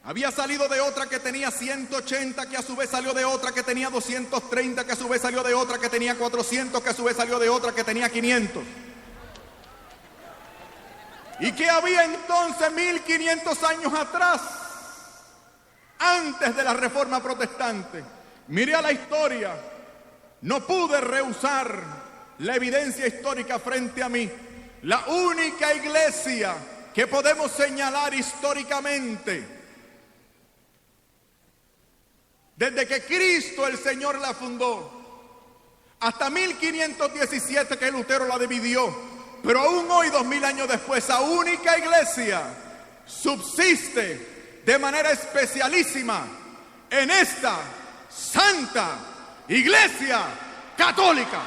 Había salido de otra que tenía 180, que a su vez salió de otra que tenía 230, que a su vez salió de otra que tenía 400, que a su vez salió de otra que tenía 500. ¿Y qué había entonces 1500 años atrás, antes de la Reforma Protestante? Mire a la historia. No pude rehusar la evidencia histórica frente a mí. La única iglesia que podemos señalar históricamente, desde que Cristo el Señor la fundó, hasta 1517 que Lutero la dividió, pero aún hoy, 2000 años después, esa única iglesia subsiste de manera especialísima en esta Santa Iglesia Católica.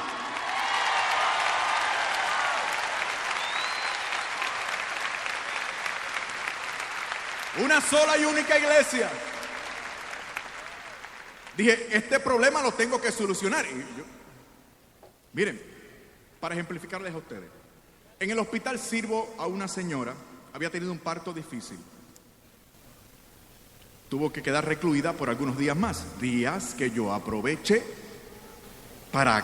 Una sola y única iglesia. Dije, este problema lo tengo que solucionar. Miren, para ejemplificarles a ustedes. En el hospital sirvo a una señora, había tenido un parto difícil. Tuvo que quedar recluida por algunos días más. Días que yo aproveché para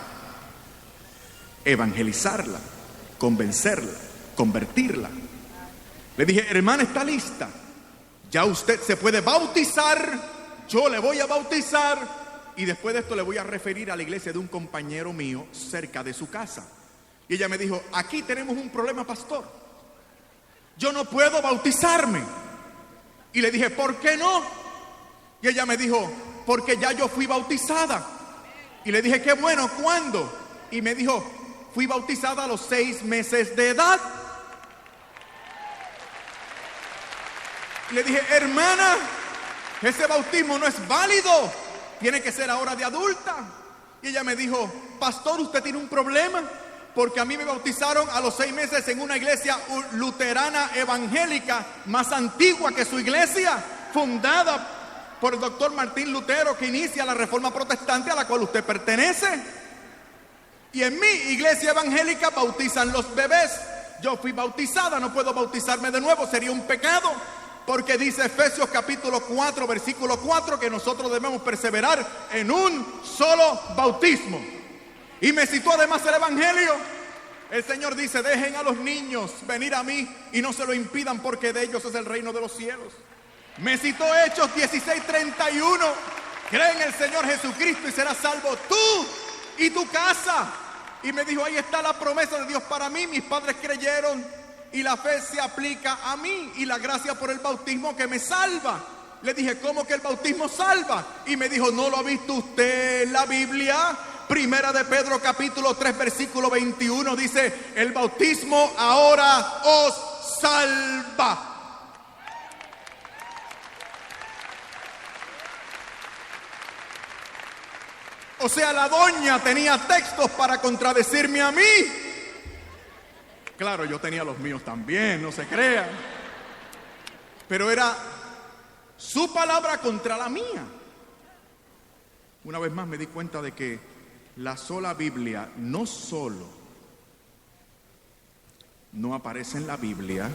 evangelizarla, convencerla, convertirla. Le dije, hermana, ¿está lista? Ya usted se puede bautizar. Yo le voy a bautizar y después de esto le voy a referir a la iglesia de un compañero mío cerca de su casa. Y ella me dijo, aquí tenemos un problema, pastor. Yo no puedo bautizarme. Y le dije, ¿por qué no? Y ella me dijo, porque ya yo fui bautizada. Y le dije, qué bueno, ¿cuándo? Y me dijo, fui bautizada a los 6 meses de edad. Y le dije, hermana, ese bautismo no es válido, tiene que ser ahora de adulta. Y ella me dijo, pastor, usted tiene un problema, porque a mí me bautizaron a los 6 meses en una iglesia luterana evangélica más antigua que su iglesia, fundada por el doctor Martín Lutero, que inicia la Reforma Protestante a la cual usted pertenece. Y en mi iglesia evangélica bautizan los bebés. Yo fui bautizada, no puedo bautizarme de nuevo, sería un pecado. Porque dice Efesios capítulo 4, versículo 4, que nosotros debemos perseverar en un solo bautismo. Y me citó además el Evangelio. El Señor dice, dejen a los niños venir a mí y no se lo impidan, porque de ellos es el reino de los cielos. Me citó Hechos 16:31. Cree en el Señor Jesucristo y serás salvo tú y tu casa. Y me dijo, ahí está la promesa de Dios para mí. Mis padres creyeron y la fe se aplica a mí y la gracia por el bautismo que me salva. Le dije, ¿cómo que el bautismo salva? Y me dijo, ¿no lo ha visto usted en la Biblia? Primera de Pedro capítulo 3 versículo 21 dice, el bautismo ahora os salva. O sea, la doña tenía textos para contradecirme a mí. Claro, yo tenía los míos también, no se crean. Pero era su palabra contra la mía. Una vez más me di cuenta de que la sola Biblia no solo no aparece en la Biblia,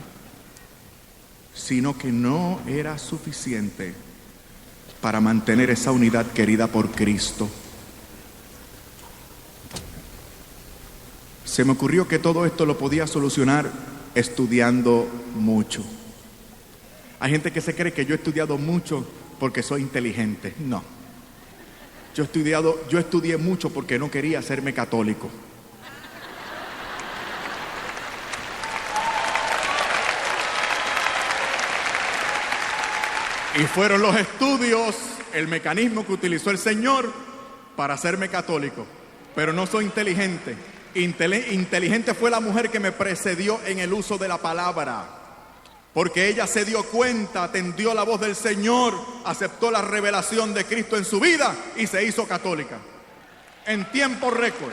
sino que no era suficiente para mantener esa unidad querida por Cristo. Se me ocurrió que todo esto lo podía solucionar estudiando mucho. Hay gente que se cree que yo he estudiado mucho porque soy inteligente. No. Yo estudié mucho porque no quería hacerme católico. Y fueron los estudios, el mecanismo que utilizó el Señor para hacerme católico. Pero no soy inteligente. Inteligente fue la mujer que me precedió en el uso de la palabra, porque ella se dio cuenta, atendió la voz del Señor, aceptó la revelación de Cristo en su vida y se hizo católica en tiempo récord.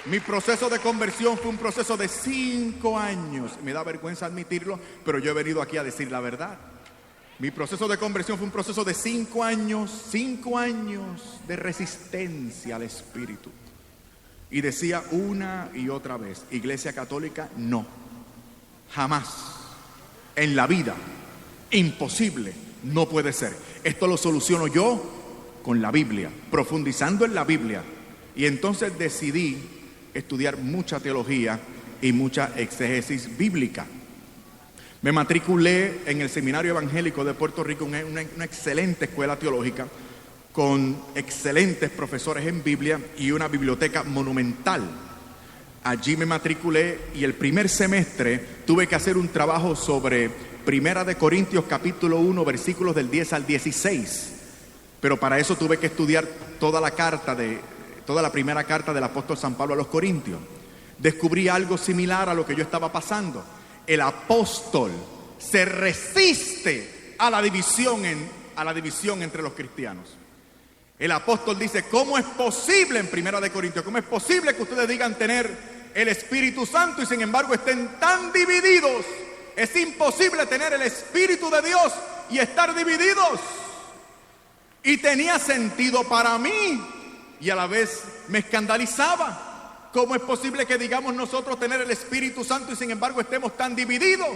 Mi proceso de conversión fue un proceso de 5 años. Me da vergüenza admitirlo, pero yo he venido aquí a decir la verdad. Mi proceso de conversión fue un proceso de 5 años de resistencia al Espíritu. Y decía una y otra vez, Iglesia Católica, no, jamás, en la vida, Imposible, no puede ser. Esto lo soluciono yo con la Biblia, profundizando en la Biblia. Y entonces decidí estudiar mucha teología y mucha exégesis bíblica. Me matriculé en el Seminario Evangélico de Puerto Rico, una excelente escuela teológica, con excelentes profesores en Biblia y una biblioteca monumental. Allí me matriculé y el primer semestre tuve que hacer un trabajo sobre Primera de Corintios capítulo 1, versículos del 10 al 16. Pero para eso tuve que estudiar toda la primera carta del apóstol San Pablo a los Corintios. Descubrí algo similar a lo que yo estaba pasando. El apóstol se resiste a la división entre los cristianos. El apóstol dice, ¿cómo es posible en Primera de Corintios? ¿Cómo es posible que ustedes digan tener el Espíritu Santo y sin embargo estén tan divididos? Es imposible tener el Espíritu de Dios y estar divididos. Y tenía sentido para mí y a la vez me escandalizaba. ¿Cómo es posible que digamos nosotros tener el Espíritu Santo y sin embargo estemos tan divididos?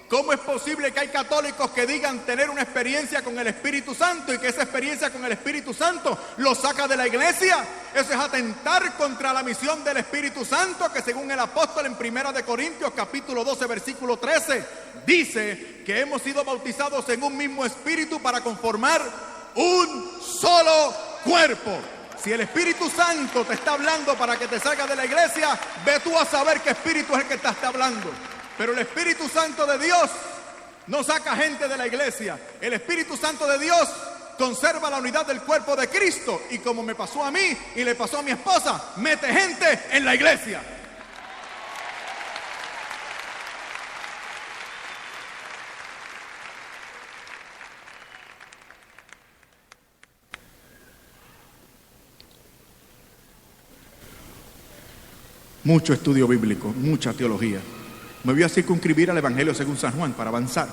¿Cómo es posible que hay católicos que digan tener una experiencia con el Espíritu Santo y que esa experiencia con el Espíritu Santo los saca de la iglesia? Eso es atentar contra la misión del Espíritu Santo, que según el apóstol en Primera de Corintios capítulo 12 versículo 13 dice que hemos sido bautizados en un mismo espíritu para conformar un solo cuerpo. Si el Espíritu Santo te está hablando para que te salgas de la iglesia, ve tú a saber qué espíritu es el que te está hablando. Pero el Espíritu Santo de Dios no saca gente de la iglesia. El Espíritu Santo de Dios conserva la unidad del cuerpo de Cristo. Y como me pasó a mí y le pasó a mi esposa, mete gente en la iglesia. Mucho estudio bíblico, mucha teología. Me voy a circunscribir al Evangelio según San Juan para avanzar.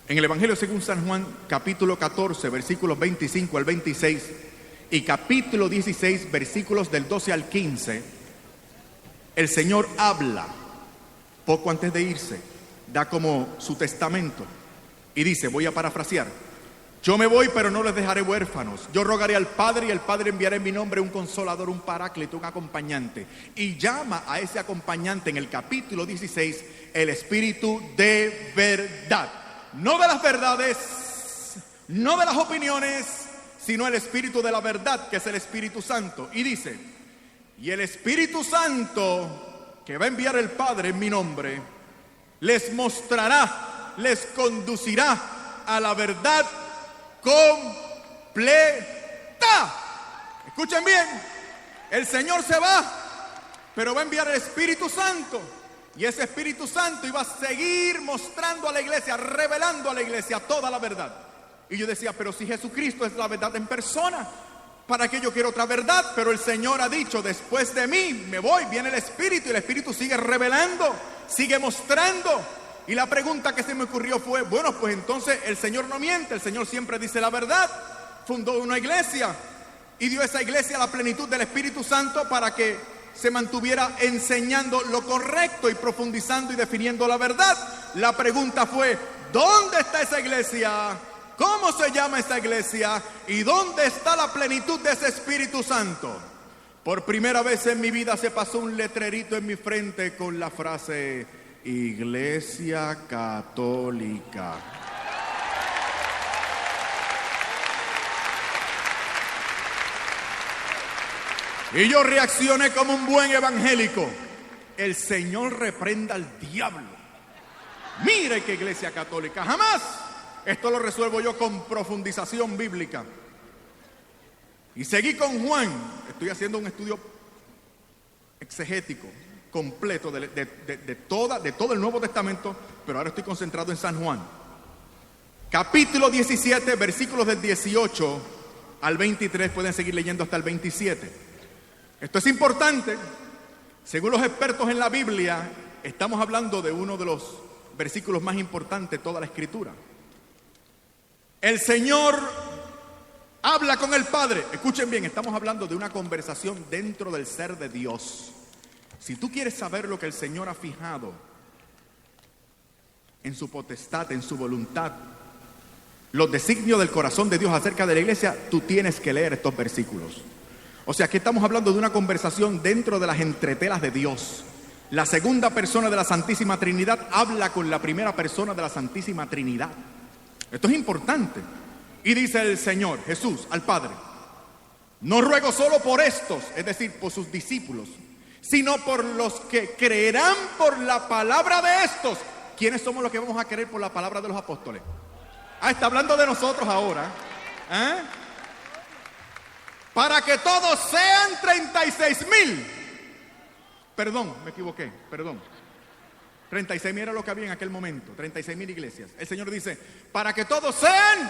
En el Evangelio según San Juan, capítulo 14, versículos 25 al 26 y capítulo 16, versículos del 12 al 15, el Señor habla poco antes de irse, da como su testamento y dice, voy a parafrasear: yo me voy, pero no les dejaré huérfanos. Yo rogaré al Padre y el Padre enviará en mi nombre un consolador, un paráclito, un acompañante. Y llama a ese acompañante en el capítulo 16 el Espíritu de verdad. No de las verdades, no de las opiniones, sino el Espíritu de la verdad, que es el Espíritu Santo. Y dice, y el Espíritu Santo que va a enviar el Padre en mi nombre, les mostrará, les conducirá a la verdad completa. Escuchen bien, el Señor se va, pero va a enviar el Espíritu Santo, y ese Espíritu Santo iba a seguir mostrando a la iglesia, revelando a la iglesia toda la verdad. Y yo decía, pero si Jesucristo es la verdad en persona, ¿para qué yo quiero otra verdad? Pero el Señor ha dicho, después de mí me voy, viene el Espíritu, y el Espíritu sigue revelando, sigue mostrando. Y la pregunta que se me ocurrió fue, bueno, pues entonces el Señor no miente, el Señor siempre dice la verdad. Fundó una iglesia y dio a esa iglesia la plenitud del Espíritu Santo para que se mantuviera enseñando lo correcto y profundizando y definiendo la verdad. La pregunta fue, ¿dónde está esa iglesia? ¿Cómo se llama esa iglesia? ¿Y dónde está la plenitud de ese Espíritu Santo? Por primera vez en mi vida se pasó un letrerito en mi frente con la frase Iglesia Católica. Y yo reaccioné como un buen evangélico. El Señor reprenda al diablo. Mire qué Iglesia Católica, jamás. Esto lo resuelvo yo con profundización bíblica. Y seguí con Juan. Estoy haciendo un estudio exegético completo de todo el Nuevo Testamento, pero ahora estoy concentrado en San Juan. Capítulo 17, versículos del 18 al 23, pueden seguir leyendo hasta el 27. Esto es importante. Según los expertos en la Biblia, estamos hablando de uno de los versículos más importantes de toda la Escritura. El Señor habla con el Padre. Escuchen bien, estamos hablando de una conversación dentro del ser de Dios. Si tú quieres saber lo que el Señor ha fijado en su potestad, en su voluntad, los designios del corazón de Dios acerca de la iglesia, tú tienes que leer estos versículos. O sea, aquí estamos hablando de una conversación dentro de las entretelas de Dios. La segunda persona de la Santísima Trinidad habla con la primera persona de la Santísima Trinidad. Esto es importante. Y dice el Señor Jesús al Padre: no ruego solo por estos, es decir, por sus discípulos, sino por los que creerán por la palabra de estos. ¿Quiénes somos los que vamos a creer por la palabra de los apóstoles? Está hablando de nosotros ahora. Para que todos sean 36,000. Perdón, me equivoqué, perdón. 36,000 era lo que había en aquel momento, 36,000 iglesias. El Señor dice: para que todos sean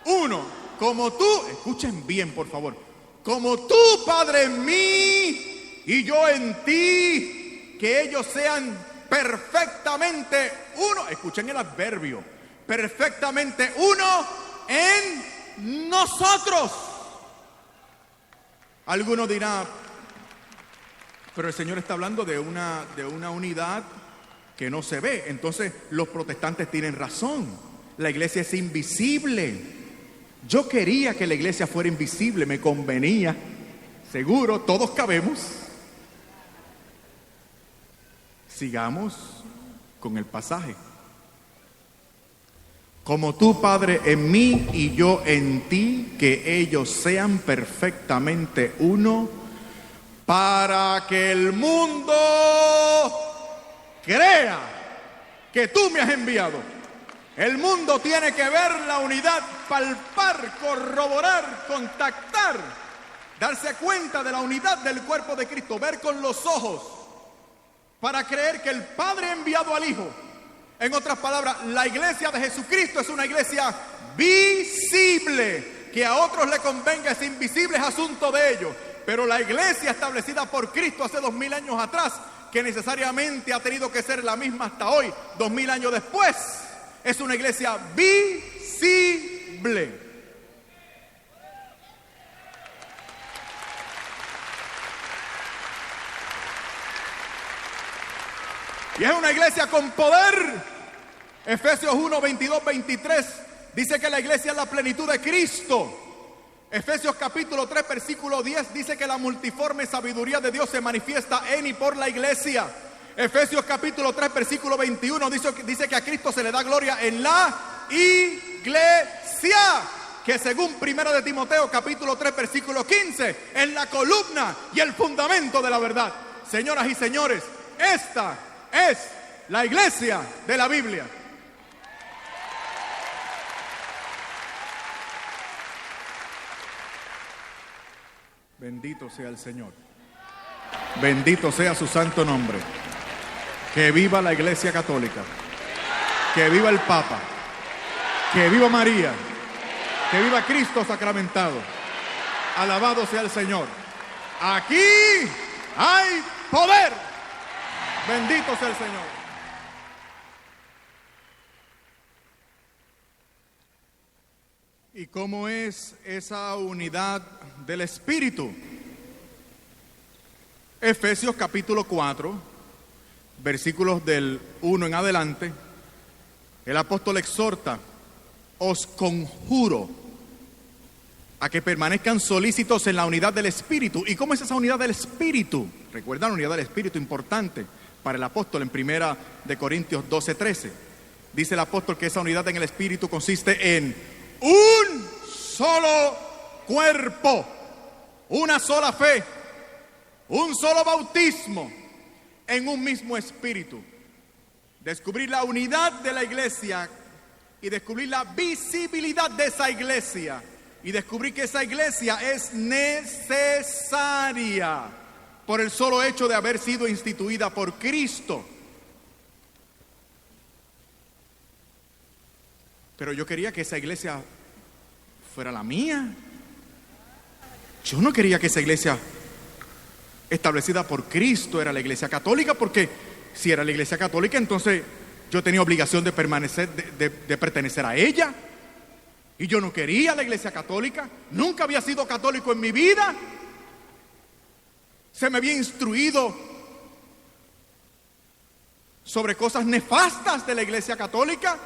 uno, como tú, escuchen bien por favor, como tú, Padre, en mí y yo en ti, que ellos sean perfectamente uno. Escuchen el adverbio: perfectamente uno en nosotros. Alguno dirá: pero el Señor está hablando de una unidad que no se ve. Entonces los protestantes tienen razón. La iglesia es invisible. Yo quería que la iglesia fuera invisible, me convenía. Seguro, todos cabemos. Sigamos con el pasaje. Como tú, Padre, en mí y yo en ti, que ellos sean perfectamente uno, para que el mundo crea que tú me has enviado. El mundo tiene que ver la unidad, palpar, corroborar, contactar, darse cuenta de la unidad del cuerpo de Cristo, ver con los ojos, para creer que el Padre ha enviado al Hijo. En otras palabras, la iglesia de Jesucristo es una iglesia visible. Que a otros le convenga es invisible, es asunto de ellos. Pero la iglesia establecida por Cristo hace 2000 años atrás, que necesariamente ha tenido que ser la misma hasta hoy, 2000 años después, es una iglesia visible. Y es una iglesia con poder. Efesios 1, 22, 23 dice que la iglesia es la plenitud de Cristo. Efesios capítulo 3, versículo 10 dice que la multiforme sabiduría de Dios se manifiesta en y por la iglesia. Efesios capítulo 3, versículo 21 dice que a Cristo se le da gloria en la iglesia, que según 1 de Timoteo capítulo 3, versículo 15, es la columna y el fundamento de la verdad. Señoras y señores, esta es la iglesia de la Biblia. Bendito sea el Señor. Bendito sea su santo nombre. Que viva la Iglesia Católica. Que viva el Papa. Que viva María. Que viva Cristo sacramentado. Alabado sea el Señor. Aquí hay poder. Bendito sea el Señor. ¿Y cómo es esa unidad del Espíritu? Efesios capítulo 4, versículos del 1 en adelante, el apóstol exhorta: os conjuro a que permanezcan solícitos en la unidad del Espíritu. ¿Y cómo es esa unidad del Espíritu? Recuerdan, la unidad del Espíritu, importante para el apóstol en 1 de Corintios 12, 13. Dice el apóstol que esa unidad en el Espíritu consiste en un solo cuerpo, una sola fe, un solo bautismo, en un mismo espíritu. Descubrir la unidad de la iglesia y descubrir la visibilidad de esa iglesia y descubrir que esa iglesia es necesaria por el solo hecho de haber sido instituida por Cristo. Pero yo quería que esa iglesia fuera la mía. Yo no quería que esa iglesia establecida por Cristo era la iglesia católica, porque si era la iglesia católica, entonces yo tenía obligación de permanecer, de pertenecer a ella. Y yo no quería la iglesia católica. Nunca había sido católico en mi vida. Se me había instruido sobre cosas nefastas de la Iglesia Católica,